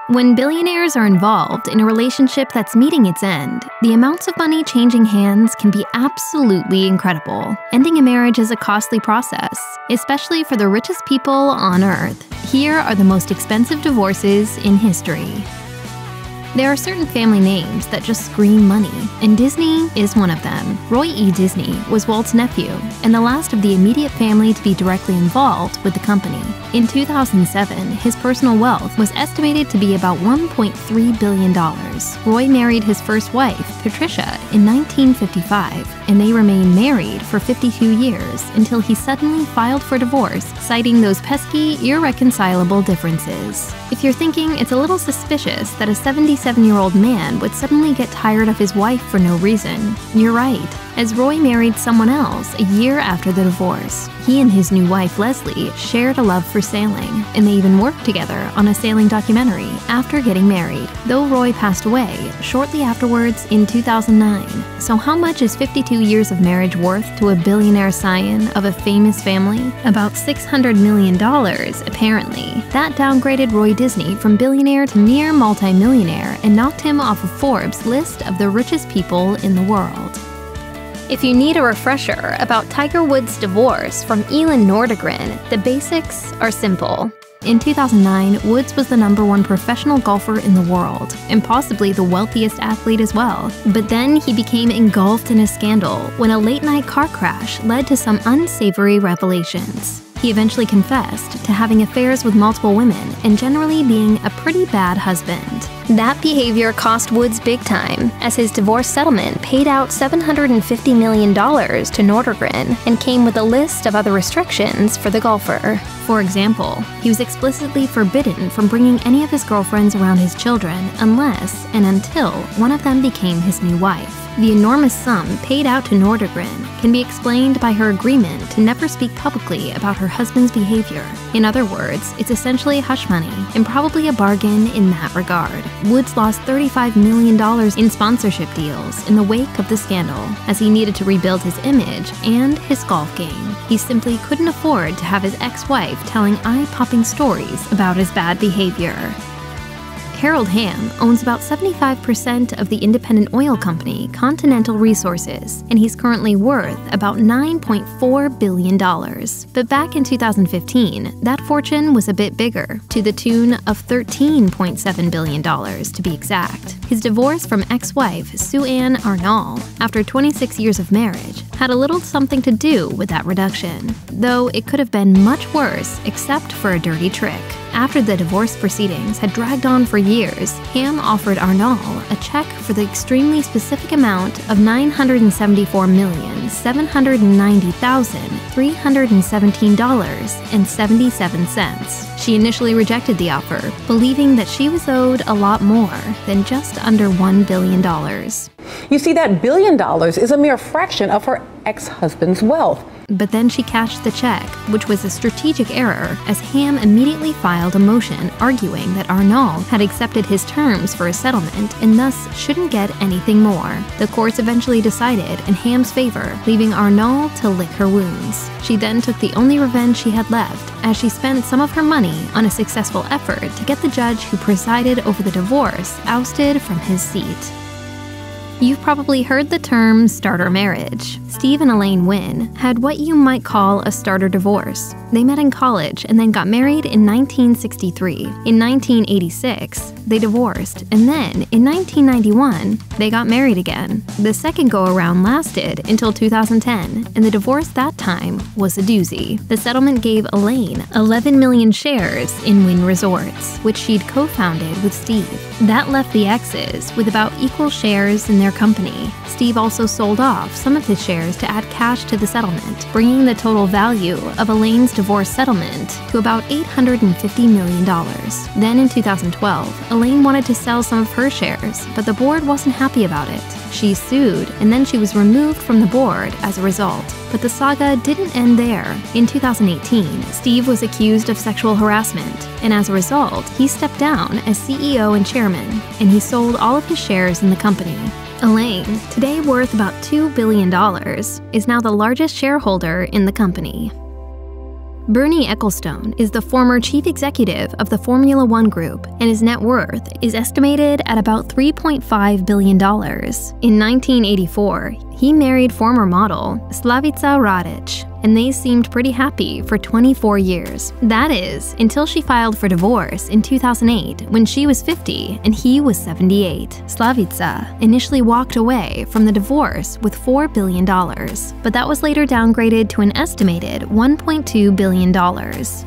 When billionaires are involved in a relationship that's meeting its end, the amounts of money changing hands can be absolutely incredible. Ending a marriage is a costly process, especially for the richest people on Earth. Here are the most expensive divorces in history. There are certain family names that just scream money, and Disney is one of them. Roy E. Disney was Walt's nephew, and the last of the immediate family to be directly involved with the company. In 2007, his personal wealth was estimated to be about $1.3 billion. Roy married his first wife, Patricia, in 1955, and they remained married for 52 years until he suddenly filed for divorce, citing those pesky, irreconcilable differences. If you're thinking it's a little suspicious that a 77-year-old man would suddenly get tired of his wife for no reason, you're right, as Roy married someone else a year after the divorce. He and his new wife, Leslie, shared a love for sailing, and they even worked together on a sailing documentary after getting married, though Roy passed away shortly afterwards in 2009. So how much is 52 years of marriage worth to a billionaire scion of a famous family? About $600 million, apparently. That downgraded Roy Disney from billionaire to mere multi-millionaire and knocked him off of Forbes' list of the richest people in the world. If you need a refresher about Tiger Woods' divorce from Elin Nordegren, the basics are simple. In 2009, Woods was the #1 professional golfer in the world, and possibly the wealthiest athlete as well. But then he became engulfed in a scandal when a late-night car crash led to some unsavory revelations. He eventually confessed to having affairs with multiple women and generally being a pretty bad husband. That behavior cost Woods big time, as his divorce settlement paid out $750 million to Nordegren and came with a list of other restrictions for the golfer. For example, he was explicitly forbidden from bringing any of his girlfriends around his children unless and until one of them became his new wife. The enormous sum paid out to Nordegren can be explained by her agreement to never speak publicly about her husband's behavior. In other words, it's essentially hush money, and probably a bargain in that regard. Woods lost $35 million in sponsorship deals in the wake of the scandal, as he needed to rebuild his image and his golf game. He simply couldn't afford to have his ex-wife telling eye-popping stories about his bad behavior. Harold Hamm owns about 75% of the independent oil company Continental Resources, and he's currently worth about $9.4 billion. But back in 2015, that fortune was a bit bigger, to the tune of $13.7 billion to be exact. His divorce from ex-wife Sue-Ann Arnall, after 26 years of marriage, had a little something to do with that reduction, though it could have been much worse except for a dirty trick. After the divorce proceedings had dragged on for years, Hamm offered Arnall a check for the extremely specific amount of $974,790,317.77. She initially rejected the offer, believing that she was owed a lot more than just under $1 billion. You see, that $1 billion is a mere fraction of her ex-husband's wealth. But then she cashed the check, which was a strategic error, as Hamm immediately filed a motion arguing that Arnall had accepted his terms for a settlement and thus shouldn't get anything more. The courts eventually decided in Hamm's favor, leaving Arnall to lick her wounds. She then took the only revenge she had left, as she spent some of her money on a successful effort to get the judge who presided over the divorce ousted from his seat. You've probably heard the term starter marriage. Steve and Elaine Wynn had what you might call a starter divorce. They met in college and then got married in 1963. In 1986, they divorced, and then in 1991, they got married again. The second go-around lasted until 2010, and the divorce that time was a doozy. The settlement gave Elaine 11 million shares in Wynn Resorts, which she'd co-founded with Steve. That left the exes with about equal shares in their company. Steve also sold off some of his shares to add cash to the settlement, bringing the total value of Elaine's divorce settlement to about $850 million. Then in 2012, Elaine wanted to sell some of her shares, but the board wasn't happy about it. She sued, and then she was removed from the board as a result. But the saga didn't end there. In 2018, Steve was accused of sexual harassment, and as a result, he stepped down as CEO and chairman, and he sold all of his shares in the company. Elaine, today worth about $2 billion, is now the largest shareholder in the company. Bernie Ecclestone is the former chief executive of the Formula One Group, and his net worth is estimated at about $3.5 billion. In 1984, he married former model Slavica and they seemed pretty happy for 24 years. That is, until she filed for divorce in 2008 when she was 50 and he was 78. Slavica initially walked away from the divorce with $4 billion, but that was later downgraded to an estimated $1.2 billion.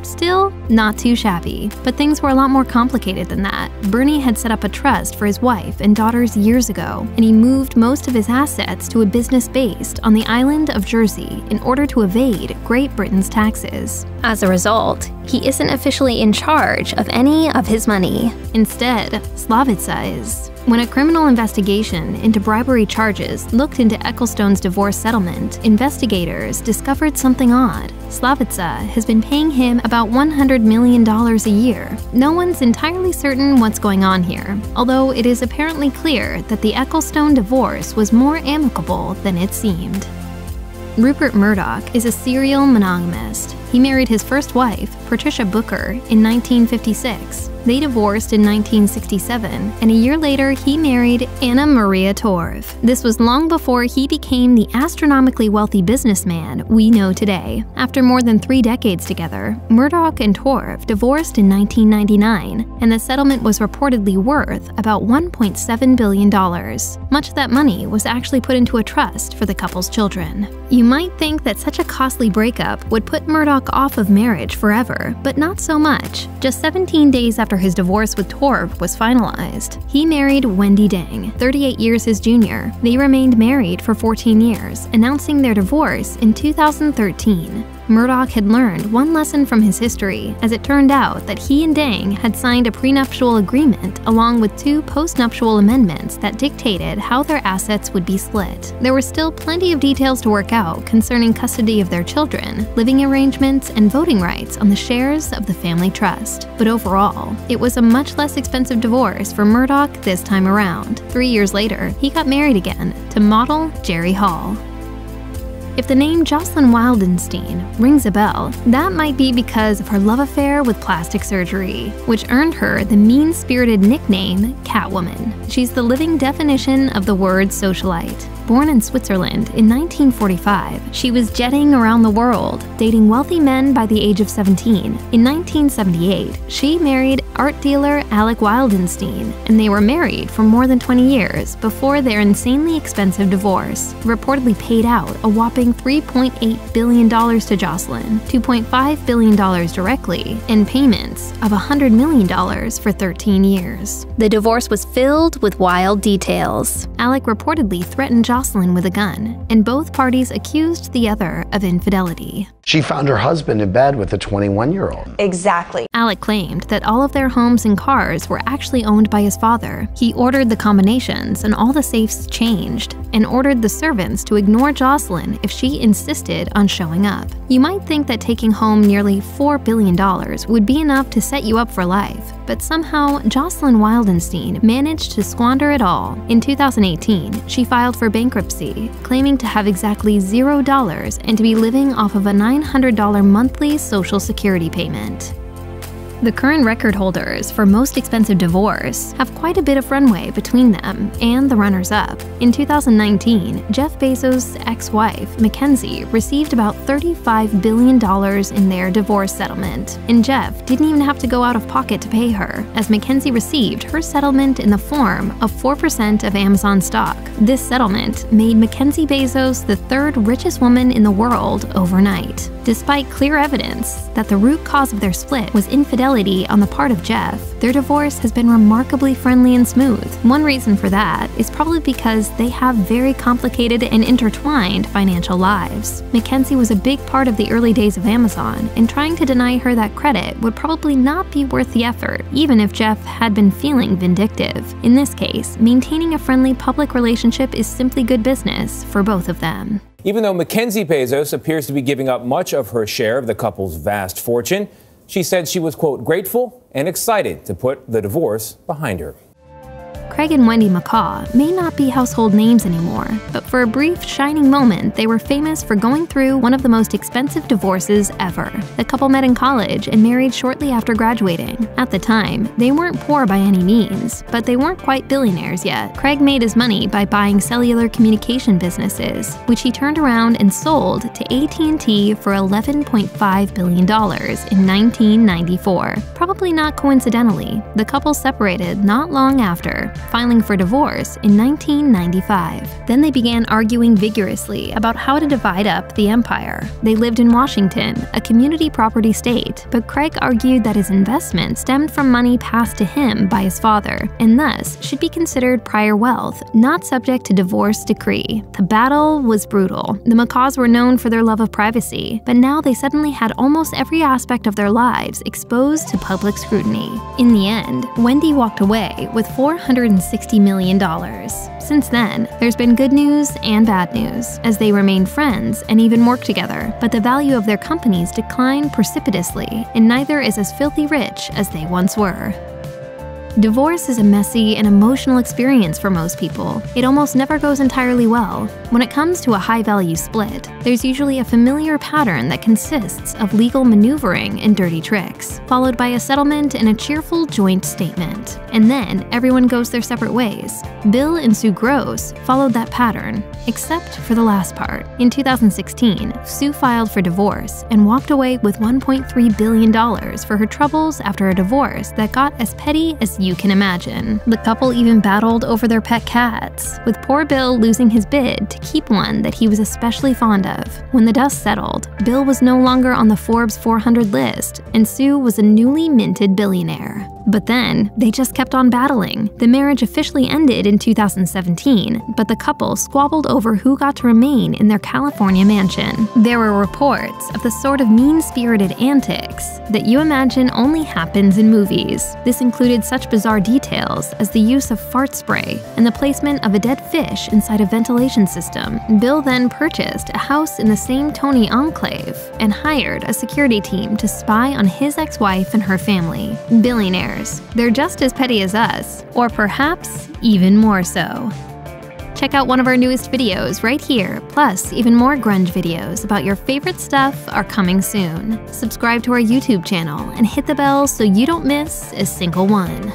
Still, not too shabby, but things were a lot more complicated than that. Bernie had set up a trust for his wife and daughters years ago, and he moved most of his assets to a business based on the island of Jersey in order to evade Great Britain's taxes. As a result, he isn't officially in charge of any of his money. Instead, Slavica is. When a criminal investigation into bribery charges looked into Ecclestone's divorce settlement, investigators discovered something odd. Slavica has been paying him about $100 million a year. No one's entirely certain what's going on here, although it is apparently clear that the Ecclestone divorce was more amicable than it seemed. Rupert Murdoch is a serial monogamist. He married his first wife, Patricia Booker, in 1956. They divorced in 1967, and a year later he married Anna Maria Torv. This was long before he became the astronomically wealthy businessman we know today. After more than 3 decades together, Murdoch and Torv divorced in 1999, and the settlement was reportedly worth about $1.7 billion. Much of that money was actually put into a trust for the couple's children. You might think that such a costly breakup would put Murdoch off of marriage forever, but not so much. Just 17 days after his divorce with Torv was finalized, he married Wendy, 38 years his junior. They remained married for 14 years, announcing their divorce in 2013. Murdoch had learned one lesson from his history, as it turned out that he and Dang had signed a prenuptial agreement along with 2 postnuptial amendments that dictated how their assets would be split. There were still plenty of details to work out concerning custody of their children, living arrangements, and voting rights on the shares of the family trust. But overall, it was a much less expensive divorce for Murdoch this time around. 3 years later, he got married again to model Jerry Hall. If the name Jocelyn Wildenstein rings a bell, that might be because of her love affair with plastic surgery, which earned her the mean-spirited nickname Catwoman. She's the living definition of the word socialite. Born in Switzerland in 1945, she was jetting around the world, dating wealthy men by the age of 17. In 1978, she married art dealer Alec Wildenstein, and they were married for more than 20 years before their insanely expensive divorce reportedly paid out a whopping $3.8 billion to Jocelyn, $2.5 billion directly, and payments of $100 million for 13 years. The divorce was filled with wild details. Alec reportedly threatened Jocelyn with a gun, and both parties accused the other of infidelity. She found her husband in bed with a 21-year-old. Exactly. Alec claimed that all of their homes and cars were actually owned by his father. He ordered the combinations and all the safes changed, and ordered the servants to ignore Jocelyn if she insisted on showing up. You might think that taking home nearly $4 billion would be enough to set you up for life, but somehow Jocelyn Wildenstein managed to squander it all. In 2018, she filed for bankruptcy, claiming to have exactly $0 and to be living off of a $900 monthly Social Security payment. The current record holders for most expensive divorce have quite a bit of runway between them and the runners-up. In 2019, Jeff Bezos' ex-wife, MacKenzie, received about $35 billion in their divorce settlement, and Jeff didn't even have to go out of pocket to pay her, as MacKenzie received her settlement in the form of 4% of Amazon stock. This settlement made MacKenzie Bezos the 3rd richest woman in the world overnight. Despite clear evidence that the root cause of their split was infidelity on the part of Jeff, their divorce has been remarkably friendly and smooth. One reason for that is probably because they have very complicated and intertwined financial lives. MacKenzie was a big part of the early days of Amazon, and trying to deny her that credit would probably not be worth the effort, even if Jeff had been feeling vindictive. In this case, maintaining a friendly public relationship is simply good business for both of them. Even though MacKenzie Bezos appears to be giving up much of her share of the couple's vast fortune, she said she was, quote, grateful and excited to put the divorce behind her. Craig and Wendy McCaw may not be household names anymore, but for a brief, shining moment, they were famous for going through one of the most expensive divorces ever. The couple met in college and married shortly after graduating. At the time, they weren't poor by any means, but they weren't quite billionaires yet. Craig made his money by buying cellular communication businesses, which he turned around and sold to AT&T for $11.5 billion in 1994. Probably not coincidentally, the couple separated not long after, filing for divorce in 1995. Then they began arguing vigorously about how to divide up the empire. They lived in Washington, a community property state, but Craig argued that his investment stemmed from money passed to him by his father, and thus should be considered prior wealth, not subject to divorce decree. The battle was brutal. The McCaws were known for their love of privacy, but now they suddenly had almost every aspect of their lives exposed to public scrutiny. In the end, Wendy walked away with $460 million. Since then, there's been good news and bad news, as they remain friends and even work together, but the value of their companies declined precipitously, and neither is as filthy rich as they once were. Divorce is a messy and emotional experience for most people. It almost never goes entirely well. When it comes to a high-value split, there's usually a familiar pattern that consists of legal maneuvering and dirty tricks, followed by a settlement and a cheerful joint statement. And then everyone goes their separate ways. Bill and Sue Gross followed that pattern, except for the last part. In 2016, Sue filed for divorce and walked away with $1.3 billion for her troubles after a divorce that got as petty as you can imagine. The couple even battled over their pet cats, with poor Bill losing his bid to keep one that he was especially fond of. When the dust settled, Bill was no longer on the Forbes 400 list, and Sue was a newly minted billionaire. But then, they just kept on battling. The marriage officially ended in 2017, but the couple squabbled over who got to remain in their California mansion. There were reports of the sort of mean-spirited antics that you imagine only happens in movies. This included such bizarre details as the use of fart spray and the placement of a dead fish inside a ventilation system. Bill then purchased a house in the same Tony enclave and hired a security team to spy on his ex-wife and her family. Billionaires. They're just as petty as us, or perhaps even more so. Check out one of our newest videos right here, plus even more grunge videos about your favorite stuff are coming soon. Subscribe to our YouTube channel and hit the bell so you don't miss a single one.